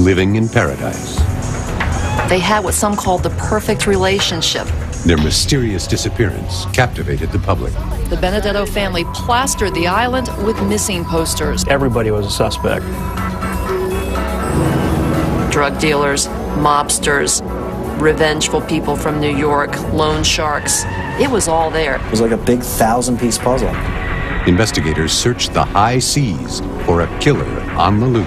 living in paradise. They had what some called the perfect relationship. Their mysterious disappearance captivated the public. The Benedetto family plastered the island with missing posters. Everybody was a suspect. Drug dealers, mobsters, revengeful people from New York, loan sharks. It was all there. It was like a big 1,000-piece puzzle. Investigators searched the high seas for a killer on the loose.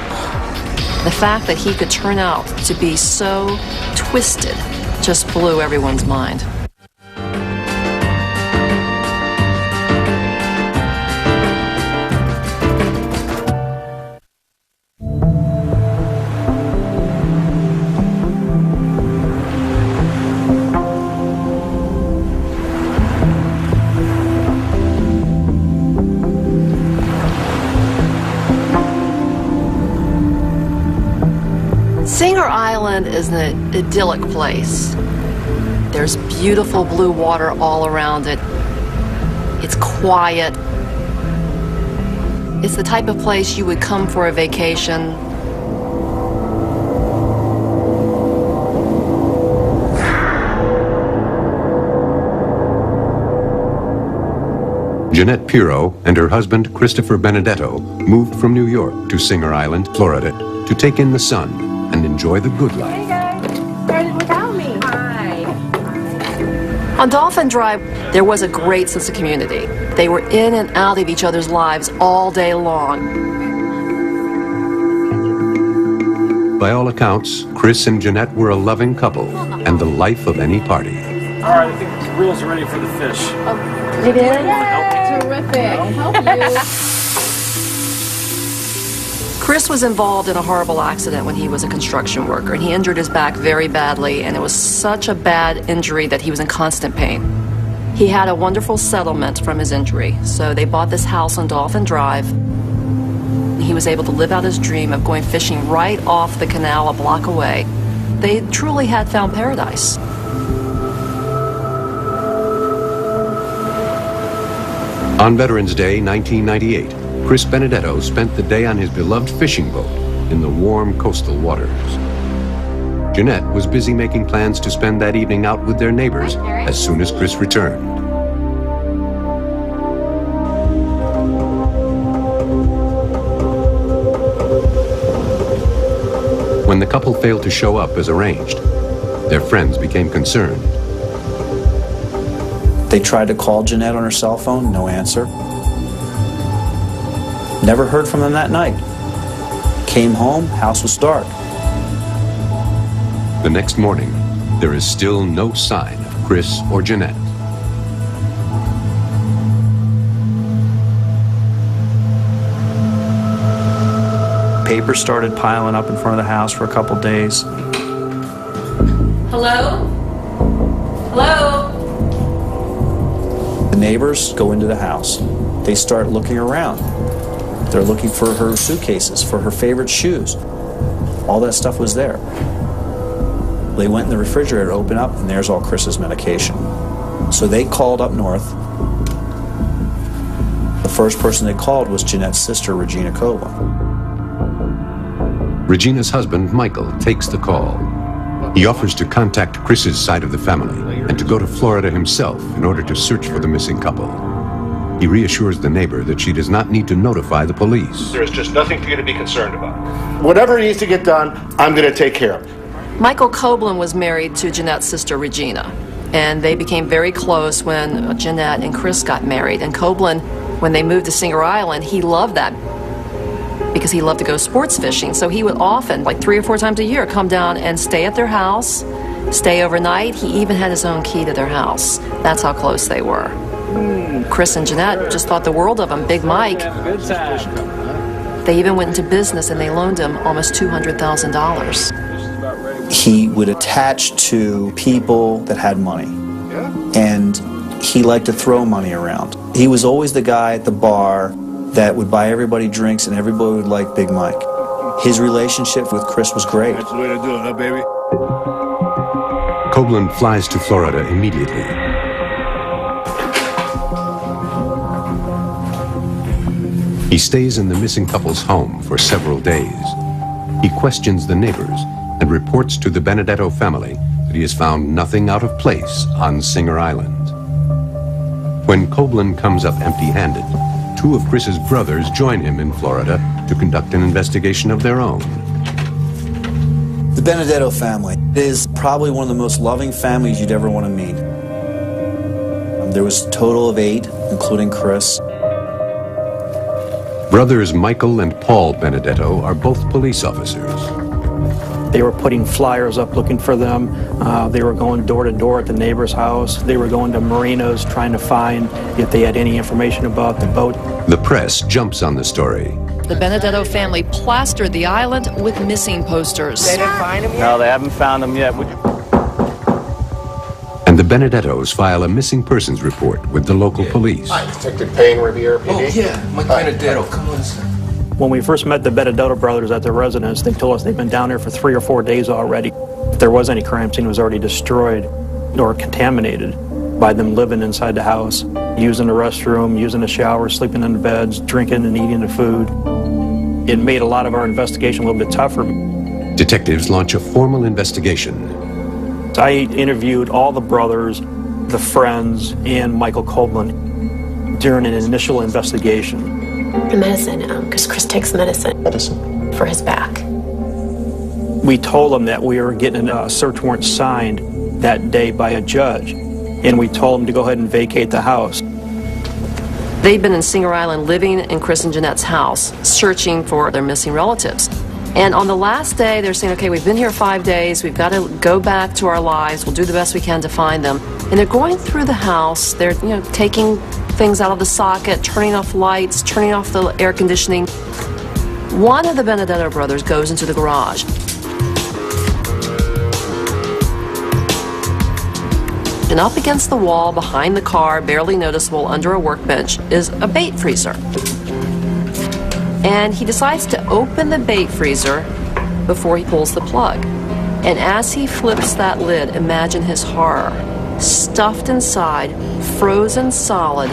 The fact that he could turn out to be so twisted just blew everyone's mind. Singer Island is an idyllic place. There's beautiful blue water all around it. It's quiet. It's the type of place you would come for a vacation. Jeanette Pirro and her husband, Christopher Benedetto, moved from New York to Singer Island, Florida, to take in the sun and enjoy the good life. Hey guys, started without me. Hi. On Dolphin Drive, there was a great sense of community. They were in and out of each other's lives all day long. By all accounts, Chris and Jeanette were a loving couple and the life of any party. All right, I think the grills are ready for the fish. It is? Terrific. Help you. Chris was involved in a horrible accident when he was a construction worker, and he injured his back very badly, and it was such a bad injury that he was in constant pain. He had a wonderful settlement from his injury, so they bought this house on Dolphin Drive. He was able to live out his dream of going fishing right off the canal a block away. They truly had found paradise. On Veterans Day, 1998, Chris Benedetto spent the day on his beloved fishing boat in the warm coastal waters. Jeanette was busy making plans to spend that evening out with their neighbors as soon as Chris returned. When the couple failed to show up as arranged, their friends became concerned. They tried to call Jeanette on her cell phone, no answer. Never heard from them that night. Came home, house was dark. The next morning, there is still no sign of Chris or Jeanette. Papers started piling up in front of the house for a couple days. Hello? Hello? The neighbors go into the house. They start looking around. They're looking for her suitcases, for her favorite shoes. All that stuff was there. They went in the refrigerator, opened up, and there's all Chris's medication. So they called up north. The first person they called was Jeanette's sister, Regina Copeland. Regina's husband, Michael, takes the call. He offers to contact Chris's side of the family and to go to Florida himself in order to search for the missing couple. He reassures the neighbor that she does not need to notify the police. There's just nothing for you to be concerned about. Whatever needs to get done, I'm going to take care of it. Michael Copeland was married to Jeanette's sister, Regina, and they became very close when Jeanette and Chris got married. And Copeland, when they moved to Singer Island, he loved that because he loved to go sports fishing. So he would often, like 3 or 4 times a year, come down and stay at their house, stay overnight. He even had his own key to their house. That's how close they were. Chris and Jeanette just thought the world of him. Big Mike. They even went into business and they loaned him almost $200,000. He would attach to people that had money. And he liked to throw money around. He was always the guy at the bar that would buy everybody drinks and everybody would like Big Mike. His relationship with Chris was great. That's the way to do it, huh, baby? Copeland flies to Florida immediately. He stays in the missing couple's home for several days. He He questions the neighbors and reports to the Benedetto family that he has found nothing out of place on Singer Island. When Coghlan comes up empty-handed, two of Chris's brothers join him in Florida to conduct an investigation of their own. The Benedetto family is probably one of the most loving families you'd ever want to meet. There was a total of 8, including Chris. Brothers Michael and Paul Benedetto are both police officers. They were putting flyers up looking for them. They were going door to door at the neighbor's house. They were going to marinas trying to find if they had any information about the boat. The press jumps on the story. The Benedetto family plastered the island with missing posters. They didn't find him yet? No, they haven't found them yet. And the Benedettos file a missing persons report with the local police. Hi, Detective Payne, Riviera PD. Oh, yeah, Mike Benedetto, come on, sir. When we first met the Benedetto brothers at their residence, they told us they'd been down there for 3 or 4 days already. If there was any crime scene, it was already destroyed or contaminated by them living inside the house, using the restroom, using the shower, sleeping in the beds, drinking and eating the food. It made a lot of our investigation a little bit tougher. Detectives launch a formal investigation. I interviewed all the brothers, the friends, and Michael Coghlan during an initial investigation. The medicine, because Chris takes medicine. Medicine? For his back. We told them that we were getting a search warrant signed that day by a judge, and we told them to go ahead and vacate the house. They'd been in Singer Island living in Chris and Jeanette's house, searching for their missing relatives. And on the last day, they're saying, okay, we've been here 5 days, we've got to go back to our lives, we'll do the best we can to find them. And they're going through the house, they're taking things out of the socket, turning off lights, turning off the air conditioning. One of the Benedetto brothers goes into the garage. And up against the wall, behind the car, barely noticeable under a workbench, is a bait freezer. And he decides to open the bait freezer before he pulls the plug. And as he flips that lid, imagine his horror. Stuffed inside, frozen solid,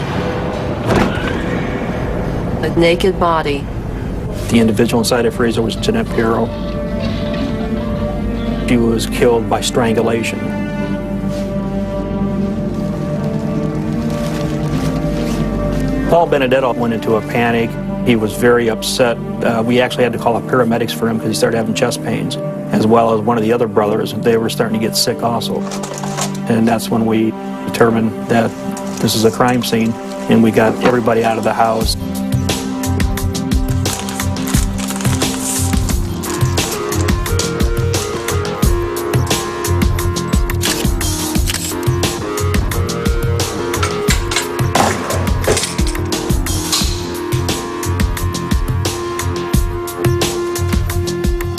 a naked body. The individual inside the freezer was Jeanette Pirro. She was killed by strangulation. Paul Benedetto went into a panic. He was very upset. We actually had to call the paramedics for him because he started having chest pains, as well as one of the other brothers. They were starting to get sick also. And that's when we determined that this is a crime scene, and we got everybody out of the house.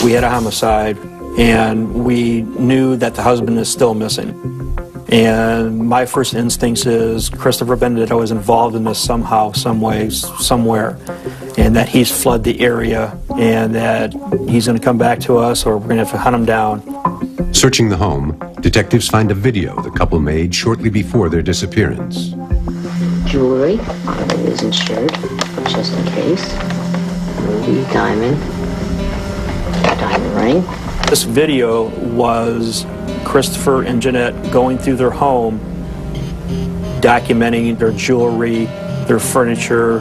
We had a homicide, and we knew that the husband is still missing. And my first instinct is Christopher Benedetto is involved in this somehow, some way, somewhere, and that he's fled the area, and that he's going to come back to us, or we're going to have to hunt him down. Searching the home, detectives find a video the couple made shortly before their disappearance. Jewelry, that is insured, just in case. Ruby, diamond ring. This video was Christopher and Jeanette going through their home, documenting their jewelry, their furniture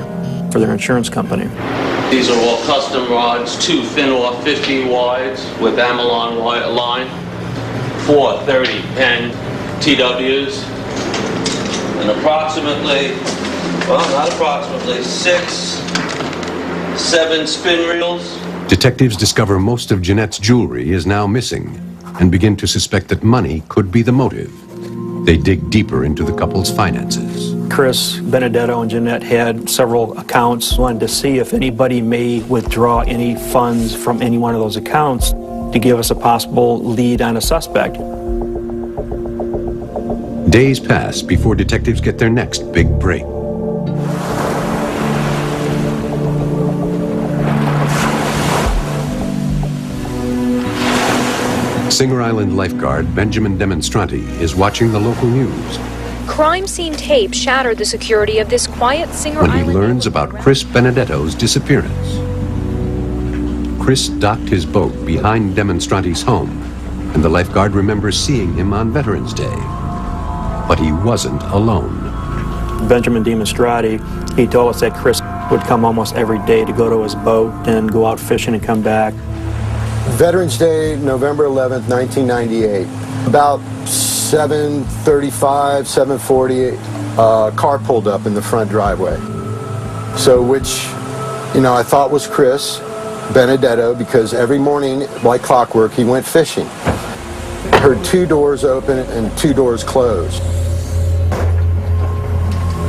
for their insurance company. These are all custom rods, 2 Finor 50 wides with Amelon line, 4 30-pen TWs, and approximately, well, not approximately, 6, 7 spin reels. Detectives discover most of Jeanette's jewelry is now missing and begin to suspect that money could be the motive. They dig deeper into the couple's finances. Chris Benedetto and Jeanette had several accounts, wanted to see if anybody may withdraw any funds from any one of those accounts to give us a possible lead on a suspect. Days pass before detectives get their next big break. Singer Island lifeguard Benjamin Demonstranti is watching the local news Crime scene tape shattered the security of this quiet Singer when he Island learns about Chris Benedetto's disappearance. Chris docked his boat behind Demonstrante's home, and the lifeguard remembers seeing him on Veterans Day. But he wasn't alone. Benjamin Demonstrati, he told us that Chris would come almost every day to go to his boat and go out fishing and come back. Veterans Day, November 11th, 1998. About 7:35, 7:40, a car pulled up in the front driveway. So which, I thought was Chris Benedetto, because every morning, like clockwork, he went fishing. I heard 2 doors open and 2 doors closed.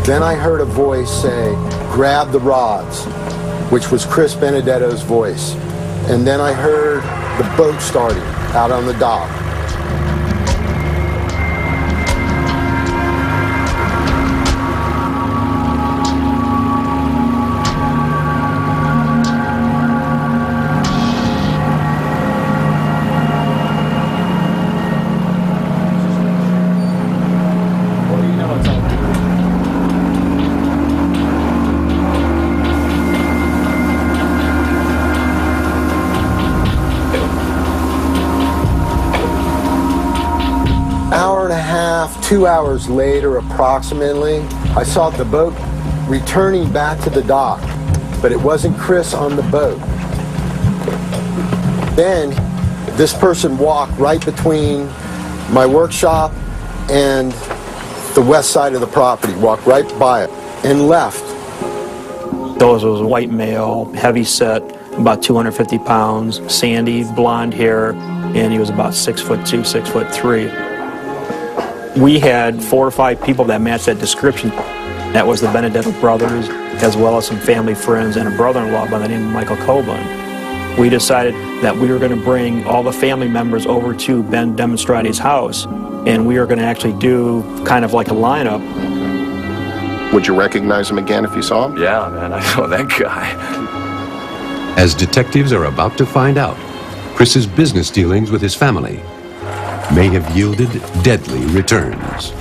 Then I heard a voice say, "Grab the rods," which was Chris Benedetto's voice. And then I heard the boat starting out on the dock. Hour and a half, 2 hours later approximately, I saw the boat returning back to the dock, but it wasn't Chris on the boat. Then this person walked right between my workshop and the west side of the property, walked right by it and left. Those was a white male, heavy set, about 250 pounds, sandy, blonde hair, and he was about 6'2", 6'3". We had 4 or 5 people that matched that description. That was the Benedetto brothers, as well as some family friends and a brother-in-law by the name of Michael Coblin. We decided that we were going to bring all the family members over to Ben Demonstrati's house, and we were going to actually do kind of like a lineup. Would you recognize him again if you saw him? Yeah, man, I know that guy. As detectives are about to find out, Chris's business dealings with his family may have yielded deadly returns.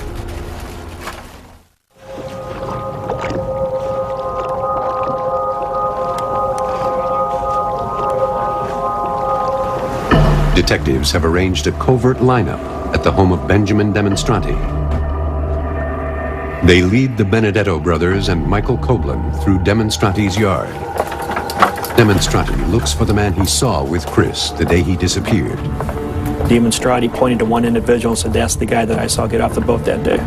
Detectives have arranged a covert lineup at the home of Benjamin Demonstrati. They lead the Benedetto brothers and Michael Coblin through Demonstrati's yard. Demonstrati looks for the man he saw with Chris the day he disappeared. Demonstrati pointed to one individual and said, "That's the guy that I saw get off the boat that day."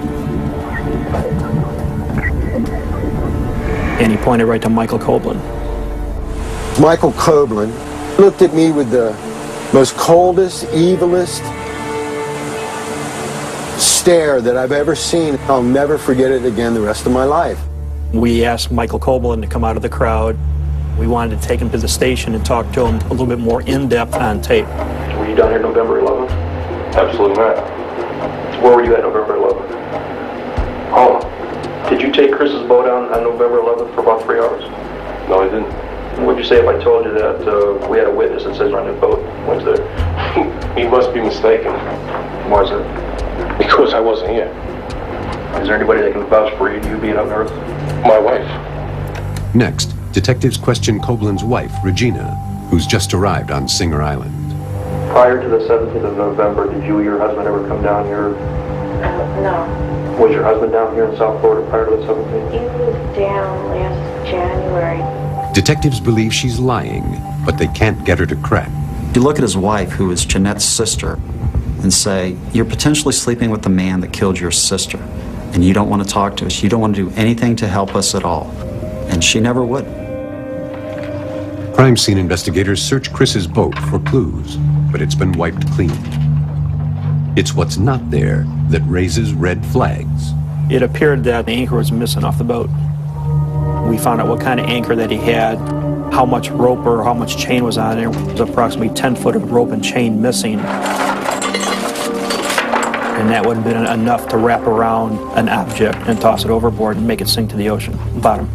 And he pointed right to Michael Coblin. Michael Coblin looked at me with the most coldest, evilest stare that I've ever seen. I'll never forget it again the rest of my life. We asked Michael Coblin to come out of the crowd. We wanted to take him to the station and talk to him a little bit more in-depth on tape. Were you down here November 11th? Absolutely not. Where were you at November 11th? Home. Did you take Chris's boat on November 11th for about 3 hours? No, I didn't. What would you say if I told you that we had a witness that says on the boat Wednesday? He must be mistaken. Why is that? Because I wasn't here. Is there anybody that can vouch for you being up north? My wife. Next, detectives question Coblin's wife, Regina, who's just arrived on Singer Island. Prior to the 17th of November, did you or your husband ever come down here? No. Was your husband down here in South Florida prior to the 17th? He was down last January. Detectives believe she's lying, but they can't get her to crack. You look at his wife, who is Jeanette's sister, and say, "You're potentially sleeping with the man that killed your sister, and you don't want to talk to us. You don't want to do anything to help us at all." And she never would. Crime scene investigators search Chris's boat for clues, but it's been wiped clean. It's what's not there that raises red flags. It appeared that the anchor was missing off the boat. We found out what kind of anchor that he had, how much rope or how much chain was on there. It was approximately 10 foot of rope and chain missing. And that would have been enough to wrap around an object and toss it overboard and make it sink to the ocean bottom.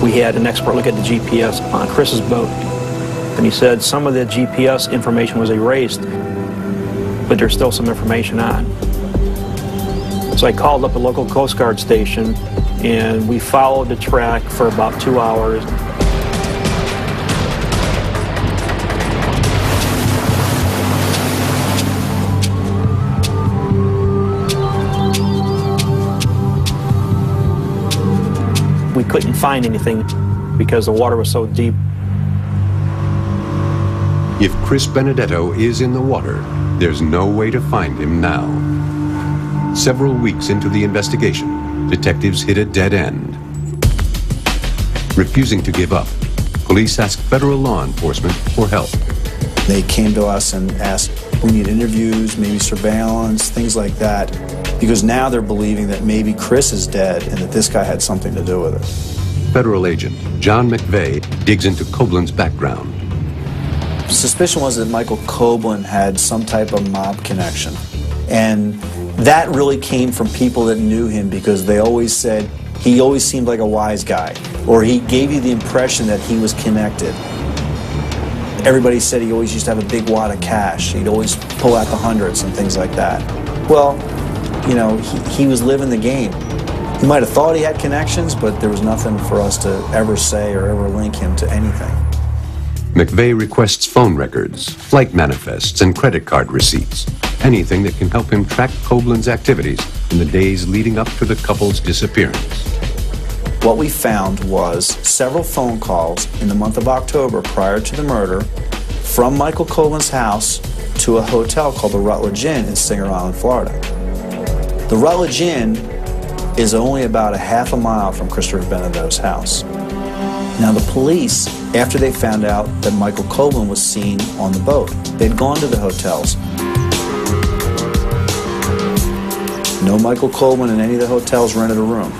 We had an expert look at the GPS on Chris's boat, and he said some of the GPS information was erased, but there's still some information on. So I called up a local Coast Guard station, and we followed the track for about 2 hours. We couldn't find anything because the water was so deep. If Chris Benedetto is in the water, there's no way to find him now. Several weeks into the investigation, detectives hit a dead end. Refusing to give up, police asked federal law enforcement for help. They came to us and asked, we need interviews, maybe surveillance, things like that, because now they're believing that maybe Chris is dead and that this guy had something to do with it. Federal agent John McVeigh digs into Koblen's background. The suspicion was that Michael Koblin had some type of mob connection, and that really came from people that knew him because they always said he always seemed like a wise guy, or he gave you the impression that he was connected. Everybody said he always used to have a big wad of cash. He'd always pull out the hundreds and things like that. Well, you know, he was living the game. He might have thought he had connections, but there was nothing for us to ever say or ever link him to anything. McVeigh requests phone records, flight manifests, and credit card receipts. Anything that can help him track Koblen's activities in the days leading up to the couple's disappearance. What we found was several phone calls in the month of October prior to the murder from Michael Koblen's house to a hotel called the Rutledge Inn in Singer Island, Florida. The Rutledge Inn is only about a half a mile from Christopher Benedetto's house. Now the police, after they found out that Michael Koblen was seen on the boat, they'd gone to the hotels. No Michael Koblin in any of the hotels rented a room.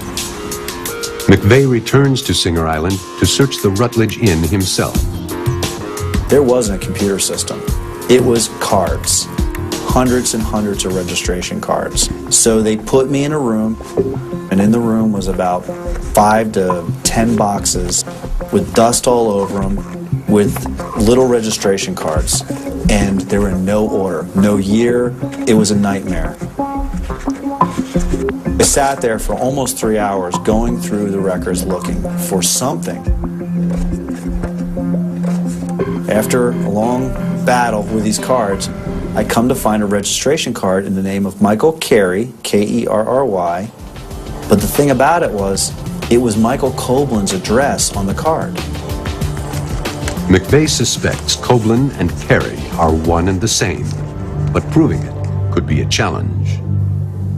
McVeigh returns to Singer Island to search the Rutledge Inn himself. There wasn't a computer system. It was cards. Hundreds and hundreds of registration cards. So they put me in a room, and in the room was about 5 to 10 boxes with dust all over them, with little registration cards. And they were in no order, no year. It was a nightmare. I sat there for almost 3 hours going through the records looking for something. After a long battle with these cards, I come to find a registration card in the name of Michael Kerry, K-E-R-R-Y. But the thing about it was Michael Koblen's address on the card. McVeigh suspects Koblen and Kerry are one and the same, but proving it could be a challenge.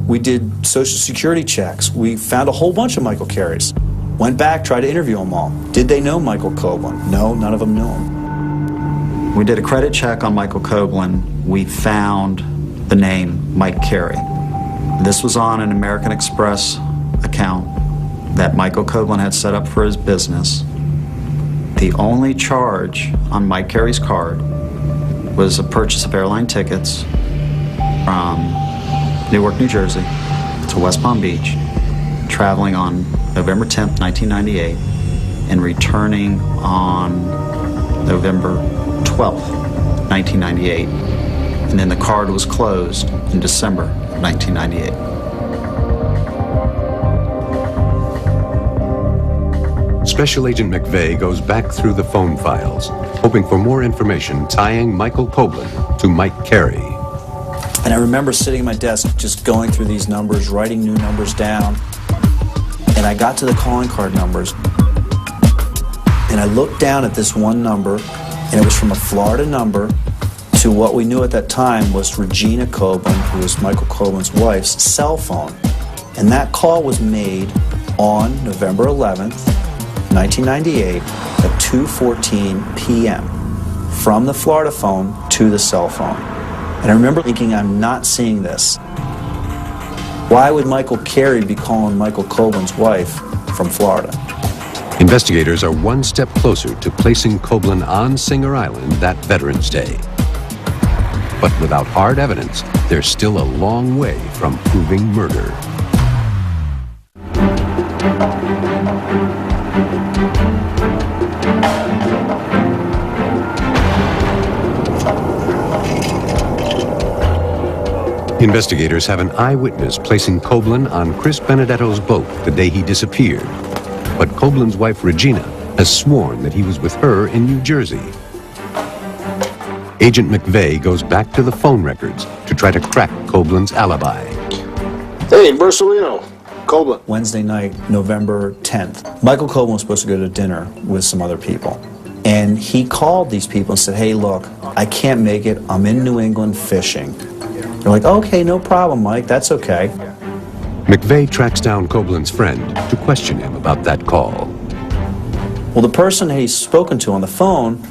We did Social Security checks. We found a whole bunch of Michael Kerrys. Went back, tried to interview them all. Did they know Michael Koblin? No, none of them knew him. We did a credit check on Michael Koblin. We found the name Mike Kerry. This was on an American Express account that Michael Koblin had set up for his business. The only charge on Mike Kerry's card was a purchase of airline tickets from Newark, New Jersey to West Palm Beach, traveling on November 10th, 1998, and returning on November 12th, 1998. And then the card was closed in December 1998. Special Agent McVeigh goes back through the phone files, hoping for more information tying Michael Koblin to Mike Kerry. And I remember sitting at my desk just going through these numbers, writing new numbers down. And I got to the calling card numbers. And I looked down at this one number, and it was from a Florida number to what we knew at that time was Regina Koblin, who was Michael Koblin's wife's cell phone. And that call was made on November 11th, 1998 at 2:14 p.m. from the Florida phone to the cell phone. And I remember thinking, I'm not seeing this. Why would Michael Kerry be calling Michael Koblin's wife from Florida? Investigators are one step closer to placing Koblin on Singer Island that Veterans Day. But without hard evidence, they're still a long way from proving murder. Investigators have an eyewitness placing Coblin on Chris Benedetto's boat the day he disappeared. But Coblin's wife, Regina, has sworn that he was with her in New Jersey. Agent McVeigh goes back to the phone records to try to crack Coblin's alibi. Hey, Versalino. Coblin. Wednesday night, November 10th, Michael Coblin was supposed to go to dinner with some other people. And he called these people and said, hey, look, I can't make it. I'm in New England fishing. They're like, okay, no problem, Mike. That's okay. McVeigh tracks down Coblin's friend to question him about that call. Well, the person he's spoken to on the phone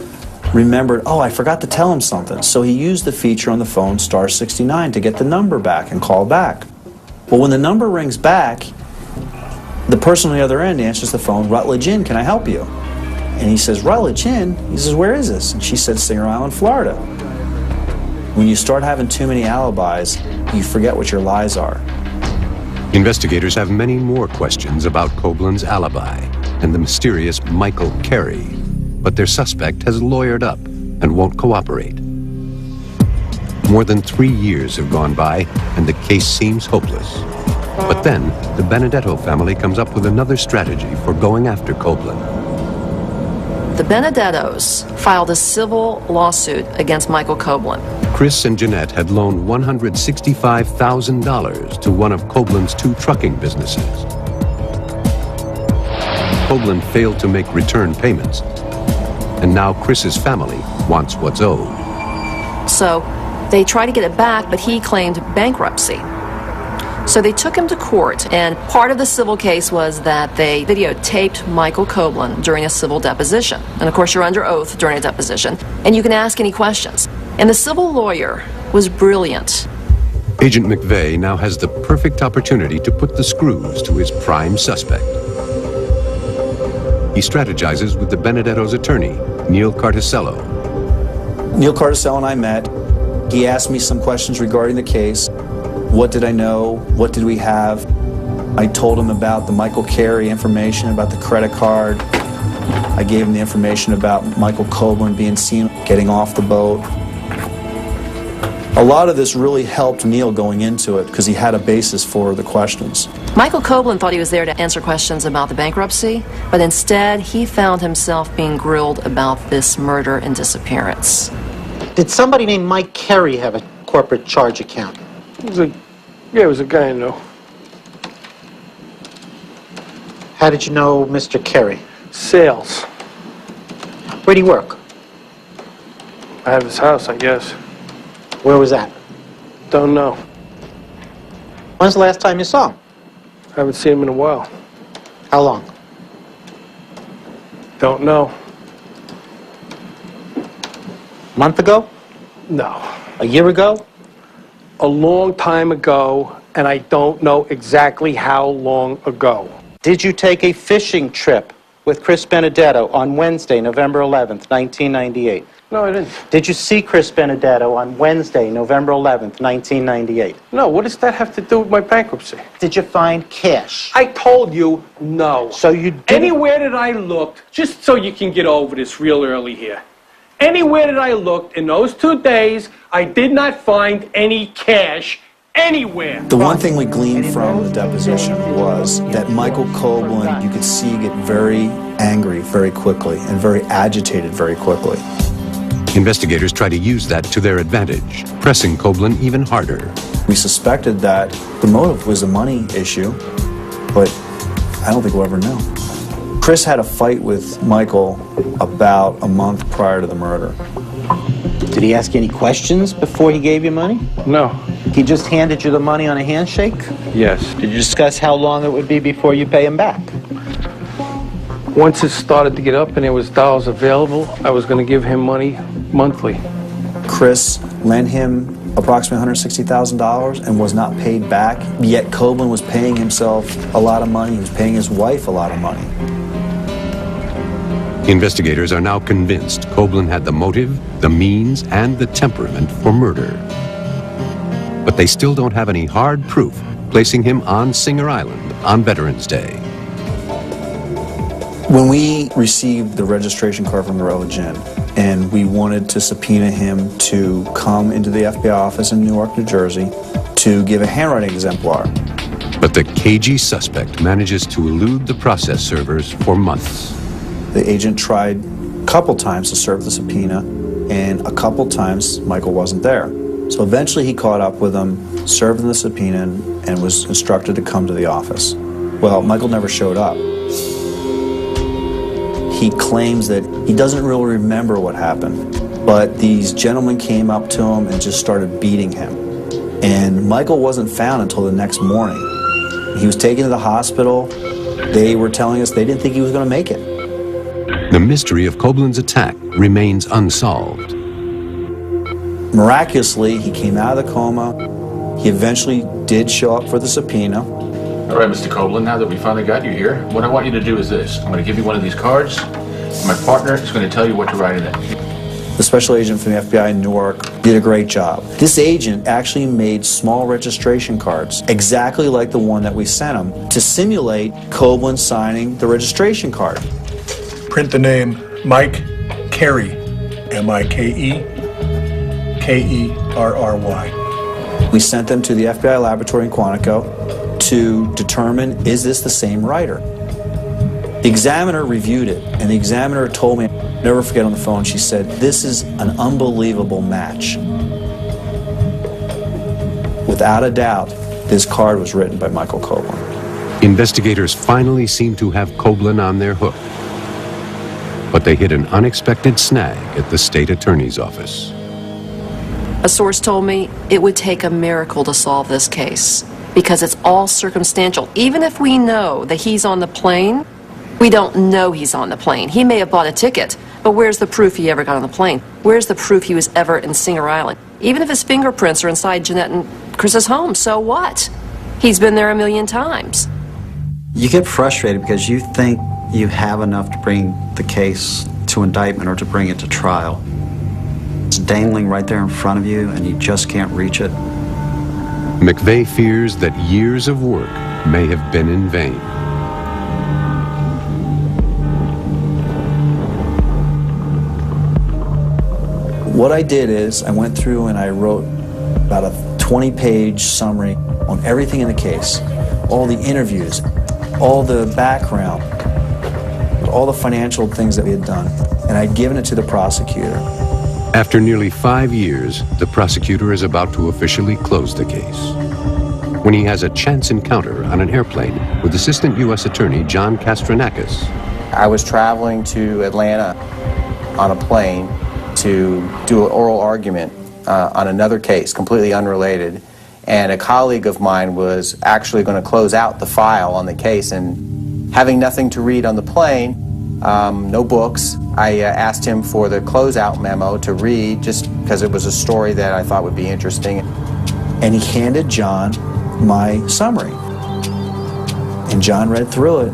remembered, oh, I forgot to tell him something. So he used the feature on the phone, *69, to get the number back and call back. Well, when the number rings back, the person on the other end answers the phone, Rutledge Inn, can I help you? And he says, Rutledge Inn? He says, where is this? And she said, Singer Island, Florida. When you start having too many alibis, you forget what your lies are. Investigators have many more questions about Coblin's alibi and the mysterious Michael Carey, but their suspect has lawyered up and won't cooperate. More than 3 years have gone by, and the case seems hopeless. But then, the Benedetto family comes up with another strategy for going after Coblin. The Benedettos filed a civil lawsuit against Michael Coblin. Chris and Jeanette had loaned $165,000 to one of Coblin's 2 trucking businesses. Coblin failed to make return payments, and now Chris's family wants what's owed. So they tried to get it back, but he claimed bankruptcy. So they took him to court, and part of the civil case was that they videotaped Michael Coblin during a civil deposition. And of course, you're under oath during a deposition, and you can ask any questions. And the civil lawyer was brilliant. Agent McVeigh now has the perfect opportunity to put the screws to his prime suspect. He strategizes with the Benedetto's attorney, Neil Carticello. Neil Carticello and I met. He asked me some questions regarding the case. What did I know? What did we have? I told him about the Michael Carey information, about the credit card. I gave him the information about Michael Coblin being seen getting off the boat. A lot of this really helped Neil going into it because he had a basis for the questions. Michael Coblin thought he was there to answer questions about the bankruptcy, but instead he found himself being grilled about this murder and disappearance. Did somebody named Mike Carey have a corporate charge account? It was a guy I know. How did you know Mr. Carey? Sales. Where'd he work? Out of his house, I guess. Where was that? Don't know. When's the last time you saw him? Haven't seen him in a while. How long? Don't know. A month ago? No. A year ago? A long time ago, and I don't know exactly how long ago. Did you take a fishing trip with Chris Benedetto on Wednesday, November 11th, 1998? No, I didn't. Did you see Chris Benedetto on Wednesday, November 11th, 1998? No, what does that have to do with my bankruptcy? Did you find cash? I told you no. So you didn't... Anywhere that I looked, just so you can get over this real early here. Anywhere that I looked in those 2 days, I did not find any cash anywhere. The one thing we gleaned from the deposition was that Michael Coblin, you could see, get very angry very quickly and very agitated very quickly. Investigators try to use that to their advantage, pressing Coblin even harder. We suspected that the motive was a money issue, but I don't think we'll ever know. Chris had a fight with Michael about a month prior to the murder. Did he ask any questions before he gave you money? No. He just handed you the money on a handshake? Yes. Did you discuss how long it would be before you pay him back? Once it started to get up and there was dollars available, I was going to give him money monthly. Chris lent him approximately $160,000 and was not paid back, yet Coblin was paying himself a lot of money. He was paying his wife a lot of money. Investigators are now convinced Coblin had the motive, the means, and the temperament for murder. But they still don't have any hard proof placing him on Singer Island on Veterans Day. When we received the registration card from Rutledge Inn, and we wanted to subpoena him to come into the FBI office in Newark, New Jersey to give a handwriting exemplar. But the cagey suspect manages to elude the process servers for months. The agent tried a couple times to serve the subpoena, and a couple times Michael wasn't there. So eventually he caught up with him, served him the subpoena, and was instructed to come to the office. Well, Michael never showed up. He claims that he doesn't really remember what happened, but these gentlemen came up to him and just started beating him. And Michael wasn't found until the next morning. He was taken to the hospital. They were telling us they didn't think he was going to make it. The mystery of Koblen's attack remains unsolved. Miraculously, he came out of the coma. He eventually did show up for the subpoena. All right, Mr. Koblen, now that we finally got you here, what I want you to do is this. I'm going to give you one of these cards. My partner is going to tell you what to write in it. The special agent from the FBI in Newark did a great job. This agent actually made small registration cards, exactly like the one that we sent him, to simulate Koblen signing the registration card. Print the name Mike Kerry, M-I-K-E, K-E-R-R-Y. We sent them to the FBI laboratory in Quantico to determine, is this the same writer? The examiner reviewed it, and the examiner told me, never forget on the phone, she said, this is an unbelievable match. Without a doubt, this card was written by Michael Koblen. Investigators finally seem to have Koblen on their hook. But they hit an unexpected snag at the state attorney's office. A source told me it would take a miracle to solve this case because it's all circumstantial. Even if we know that he's on the plane, we don't know he's on the plane. He may have bought a ticket, but where's the proof he ever got on the plane? Where's the proof he was ever in Singer Island? Even if his fingerprints are inside Jeanette and Chris's home, so what? He's been there a million times. You get frustrated because you think you have enough to bring the case to indictment or to bring it to trial. It's dangling right there in front of you and you just can't reach it. McVeigh fears that years of work may have been in vain. What I did is I went through and I wrote about a 20-page summary on everything in the case, all the interviews, all the background, all the financial things that we had done, and I'd given it to the prosecutor. After nearly 5 years, the prosecutor is about to officially close the case, when he has a chance encounter on an airplane with Assistant U.S. Attorney John Kastrenakis. I was traveling to Atlanta on a plane to do an oral argument on another case, completely unrelated, and a colleague of mine was actually going to close out the file on the case, and having nothing to read on the plane, no books, I asked him for the closeout memo to read just because it was a story that I thought would be interesting. And he handed John my summary. And John read through it.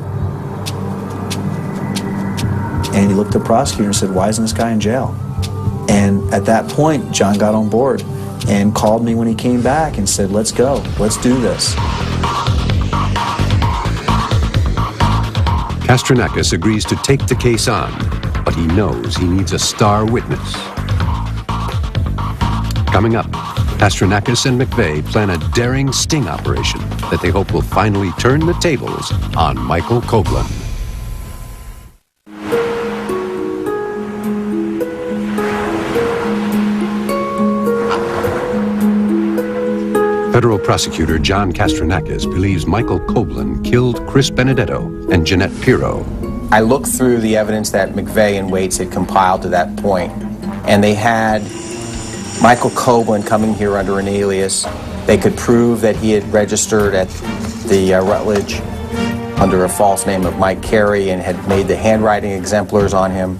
And he looked at the prosecutor and said, why isn't this guy in jail? And at that point, John got on board and called me when he came back and said, let's go, let's do this. Kastrenakis agrees to take the case on, but he knows he needs a star witness. Coming up, Kastrenakis and McVeigh plan a daring sting operation that they hope will finally turn the tables on Michael Koblen. Federal prosecutor John Kastrenakis believes Michael Koblen killed Chris Benedetto and Jeanette Pirro. I looked through the evidence that McVeigh and Waits had compiled to that point, and they had Michael Koblen coming here under an alias. They could prove that he had registered at the Rutledge under a false name of Mike Carey and had made the handwriting exemplars on him.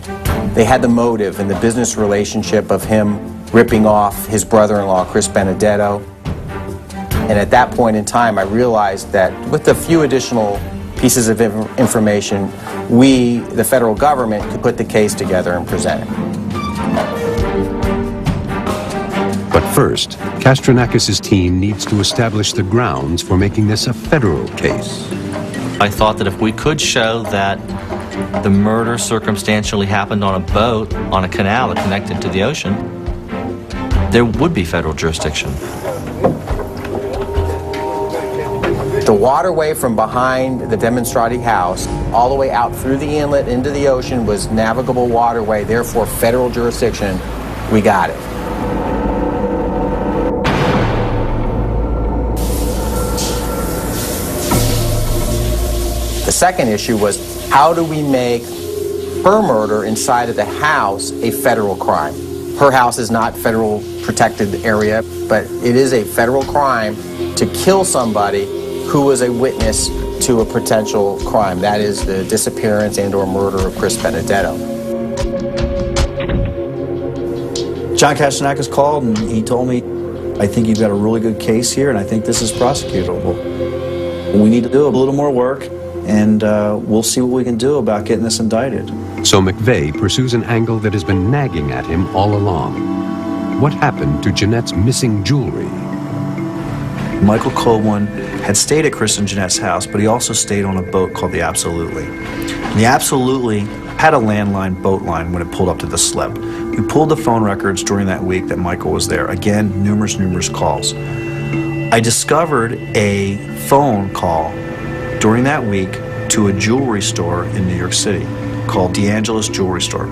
They had the motive and the business relationship of him ripping off his brother-in-law, Chris Benedetto. And at that point in time, I realized that with a few additional pieces of information, we, the federal government, could put the case together and present it. But first, Kastrenakis' team needs to establish the grounds for making this a federal case. I thought that if we could show that the murder circumstantially happened on a boat on a canal that connected to the ocean, there would be federal jurisdiction. The waterway from behind the Demonstrati house all the way out through the inlet into the ocean was navigable waterway, therefore federal jurisdiction. We got it. The second issue was, how do we make her murder inside of the house a federal crime? Her house is not federal protected area, but it is a federal crime to kill somebody who was a witness to a potential crime. That is the disappearance and or murder of Chris Benedetto. John Castanakis called and he told me, I think you've got a really good case here and I think this is prosecutable. We need to do a little more work and we'll see what we can do about getting this indicted. So McVeigh pursues an angle that has been nagging at him all along. What happened to Jeanette's missing jewelry? Michael Coblin had stayed at Chris and Jeanette's house, but he also stayed on a boat called the Absolutely. And the Absolutely had a landline boat line when it pulled up to the slip. We pulled the phone records during that week that Michael was there. Again, numerous calls. I discovered a phone call during that week to a jewelry store in New York City called DeAngelis Jewelry Store.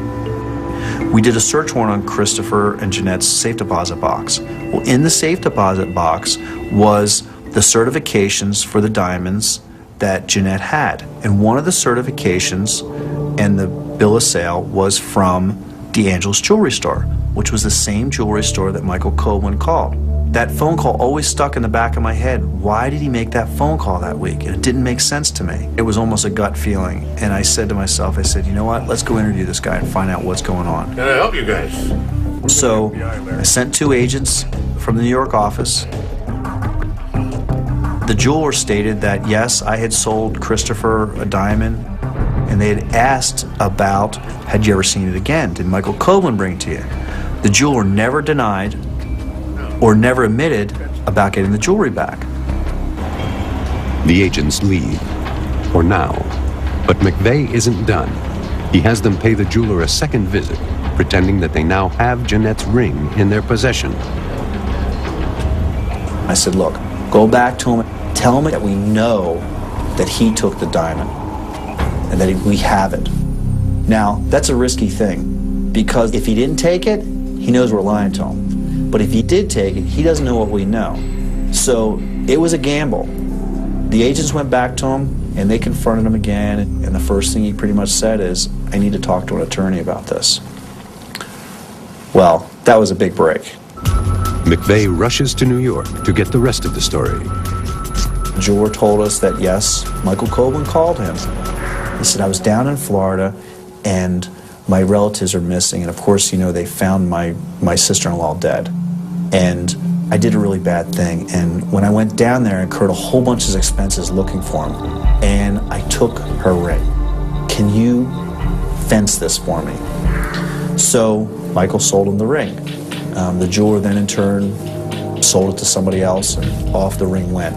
We did a search warrant on Christopher and Jeanette's safe deposit box. Well, in the safe deposit box was the certifications for the diamonds that Jeanette had. And one of the certifications and the bill of sale was from DeAngelis Jewelry Store, which was the same jewelry store that Michael Coblin called. That phone call always stuck in the back of my head. Why did he make that phone call that week? And it didn't make sense to me. It was almost a gut feeling. And I said to myself, I said, you know what? Let's go interview this guy and find out what's going on. Can I help you guys? So I sent 2 agents from the New York office. The jeweler stated that, yes, I had sold Christopher a diamond, and they had asked about, had you ever seen it again? Did Michael Coblin bring it to you? The jeweler never denied or never admitted about getting the jewelry back. The agents leave, for now. But McVeigh isn't done. He has them pay the jeweler a second visit, pretending that they now have Jeanette's ring in their possession. I said, look, go back to him, tell him that we know that he took the diamond and that we have it. Now, that's a risky thing, because if he didn't take it, he knows we're lying to him. But if he did take it, he doesn't know what we know. So it was a gamble. The agents went back to him and they confronted him again, and the first thing he pretty much said is, I need to talk to an attorney about this. Well, that was a big break. McVeigh rushes to New York to get the rest of the story. The jeweler told us that, yes, Michael Coblin called him. He said, I was down in Florida and my relatives are missing, and of course, you know, they found my sister-in-law dead. And I did a really bad thing, and when I went down there, I incurred a whole bunch of expenses looking for him, and I took her ring. Can you fence this for me? So Michael sold him the ring. The jeweler then in turn sold it to somebody else, and off the ring went.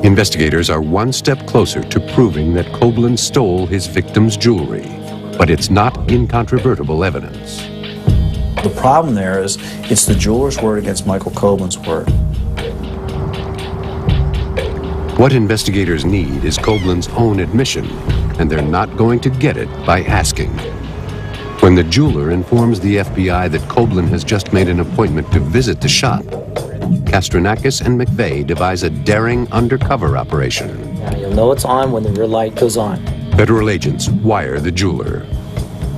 Investigators are one step closer to proving that Coblin stole his victim's jewelry, but it's not incontrovertible evidence. The problem there is it's the jeweler's word against Michael Coblin's word. What investigators need is Coblin's own admission, and they're not going to get it by asking. When the jeweler informs the FBI that Coblin has just made an appointment to visit the shop, Castanakis and McVeigh devise a daring undercover operation. Now you'll know it's on when the red light goes on. Federal agents wire the jeweler.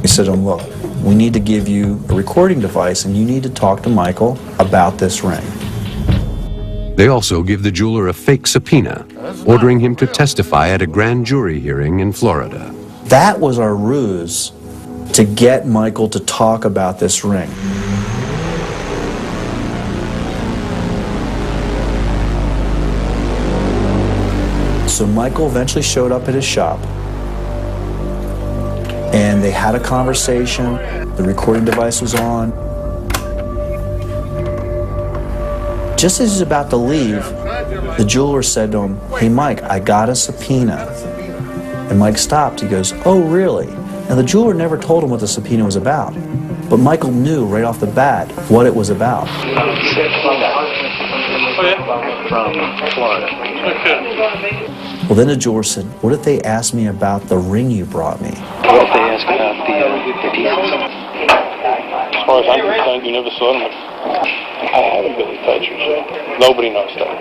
He said to him, look, we need to give you a recording device and you need to talk to Michael about this ring. They also give the jeweler a fake subpoena, ordering him to testify at a grand jury hearing in Florida. That was our ruse to get Michael to talk about this ring. So Michael eventually showed up at his shop, and they had a conversation. The recording device was on. Just as he's about to leave, the jeweler said to him, hey Mike, I got a subpoena. And Mike stopped. He goes, oh really? Now the jeweler never told him what the subpoena was about, but Michael knew right off the bat what it was about. Oh, yeah? From Florida. Okay. Well, then the jeweler said, what if they asked me about the ring you brought me? What if they ask about the pieces? As far as I'm concerned, you never saw them. I haven't been in touch with you. Nobody knows that.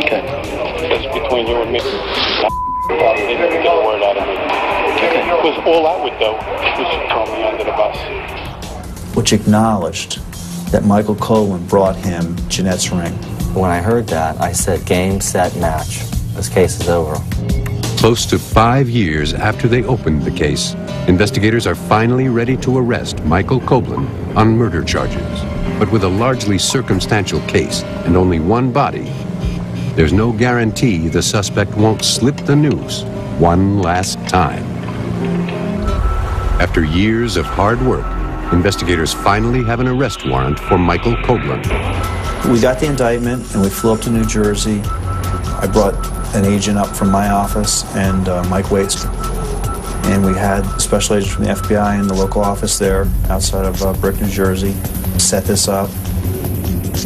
Okay. That's between you and me. Probably didn't get a word out of me. Okay. Because all I would do was throw me under the bus. Which acknowledged that Michael Coghlan brought him Jeanette's ring. When I heard that, I said, game, set, match. This case is over. Close to 5 years after they opened the case, investigators are finally ready to arrest Michael Coghlan on murder charges. But with a largely circumstantial case and only one body, there's no guarantee the suspect won't slip the noose one last time. After years of hard work, investigators finally have an arrest warrant for Michael Coghlan. We got the indictment and we flew up to New Jersey. I brought an agent up from my office and Mike Waits. And we had special agents from the FBI in the local office there outside of Brick, New Jersey, set this up.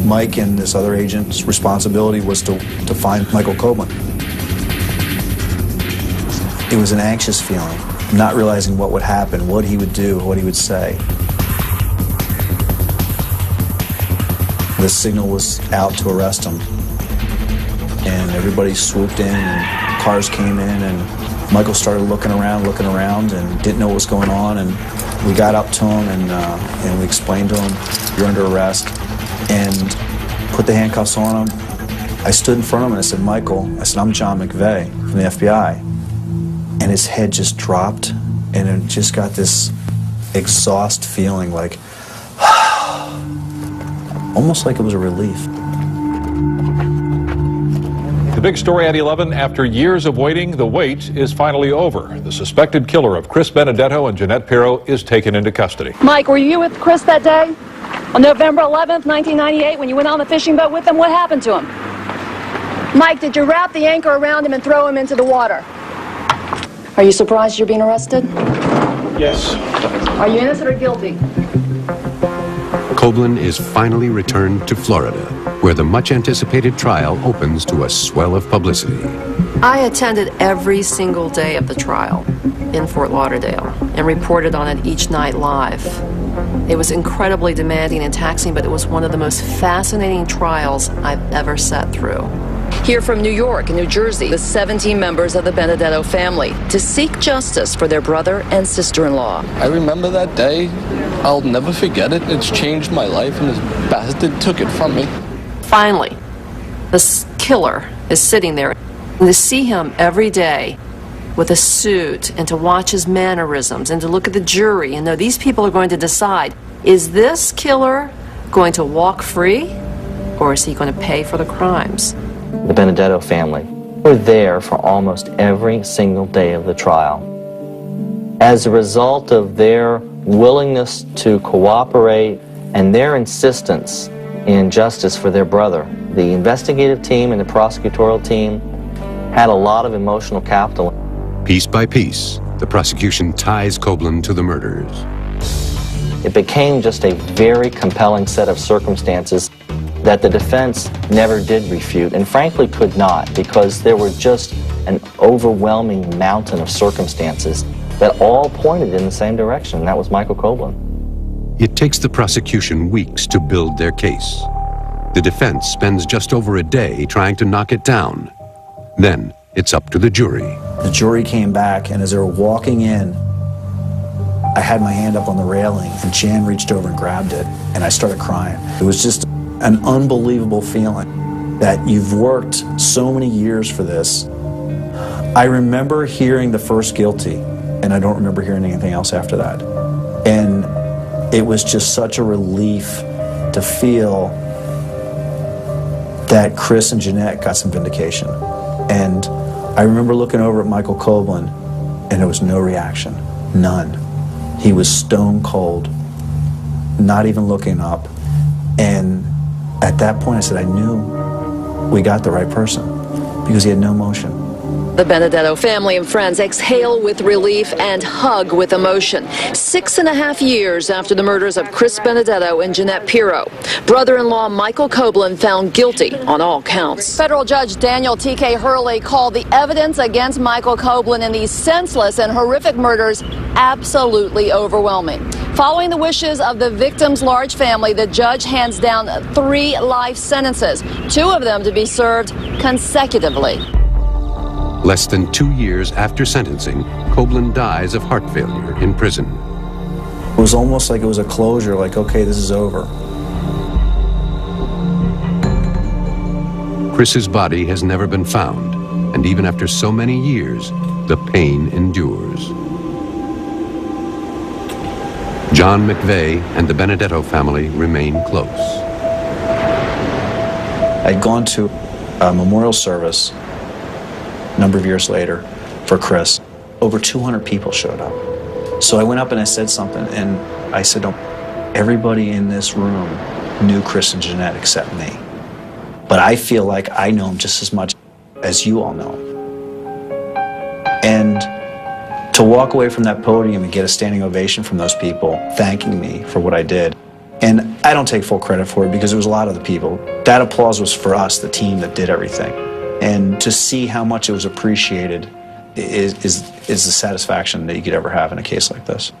Mike and this other agent's responsibility was to find Michael Coghlan. It was an anxious feeling, not realizing what would happen, what he would do, what he would say. The signal was out to arrest him. And everybody swooped in and cars came in and Michael started looking around and didn't know what was going on. And we got up to him and we explained to him, you're under arrest, and put the handcuffs on him. I stood in front of him and I said, Michael, I said, I'm John McVeigh from the FBI. And his head just dropped and it just got this exhaust feeling, like, almost like it was a relief. The big story at 11, after years of waiting, the wait is finally over. The suspected killer of Chris Benedetto and Jeanette Pirro is taken into custody. Mike, were you with Chris that day? On November 11th, 1998, when you went on the fishing boat with him, what happened to him? Mike, did you wrap the anchor around him and throw him into the water? Are you surprised you're being arrested? Yes. Are you innocent or guilty? Coghlan is finally returned to Florida, where the much-anticipated trial opens to a swell of publicity. I attended every single day of the trial in Fort Lauderdale and reported on it each night live. It was incredibly demanding and taxing, but it was one of the most fascinating trials I've ever sat through. Here from New York and New Jersey, the 17 members of the Benedetto family to seek justice for their brother and sister-in-law. I remember that day. I'll never forget it. It's changed my life, and this bastard took it from me. Finally, this killer is sitting there. And to see him every day with a suit and to watch his mannerisms and to look at the jury and know these people are going to decide, is this killer going to walk free or is he going to pay for the crimes? The Benedetto family were there for almost every single day of the trial. As a result of their willingness to cooperate and their insistence in justice for their brother, the investigative team and the prosecutorial team had a lot of emotional capital. Piece by piece, the prosecution ties Coghlan to the murders. It became just a very compelling set of circumstances that the defense never did refute, and frankly could not, because there were just an overwhelming mountain of circumstances that all pointed in the same direction, and that was Michael Coghlan. It takes the prosecution weeks to build their case. The defense spends just over a day trying to knock it down. Then it's up to the jury. The jury came back, and as they were walking in, I had my hand up on the railing, and Jan reached over and grabbed it, and I started crying. It was just an unbelievable feeling that you've worked so many years for this. I remember hearing the first guilty, and I don't remember hearing anything else after that. And it was just such a relief to feel that Chris and Jeanette got some vindication. And I remember looking over at Michael Coghlan, and there was no reaction, none. He was stone cold, not even looking up. And at that point I said, I knew we got the right person, because he had no emotion. The Benedetto family and friends exhale with relief and hug with emotion. 6.5 years after the murders of Chris Benedetto and Jeanette Pirro, brother-in-law Michael Koblin found guilty on all counts. Federal Judge Daniel T.K. Hurley called the evidence against Michael Koblin in these senseless and horrific murders absolutely overwhelming. Following the wishes of the victim's large family, the judge hands down 3 life sentences, 2 of them to be served consecutively. Less than 2 years after sentencing, Koblin dies of heart failure in prison. It was almost like it was a closure, like, okay, this is over. Chris's body has never been found, and even after so many years, the pain endures. John McVeigh and the Benedetto family remain close. I'd gone to a memorial service a number of years later for Chris. Over 200 people showed up. So I went up and I said something, and I said, "Oh, everybody in this room knew Chris and Jeanette except me. But I feel like I know him just as much as you all know him." And to walk away from that podium and get a standing ovation from those people thanking me for what I did. And I don't take full credit for it because there was a lot of the people. That applause was for us, the team that did everything. And to see how much it was appreciated is the satisfaction that you could ever have in a case like this.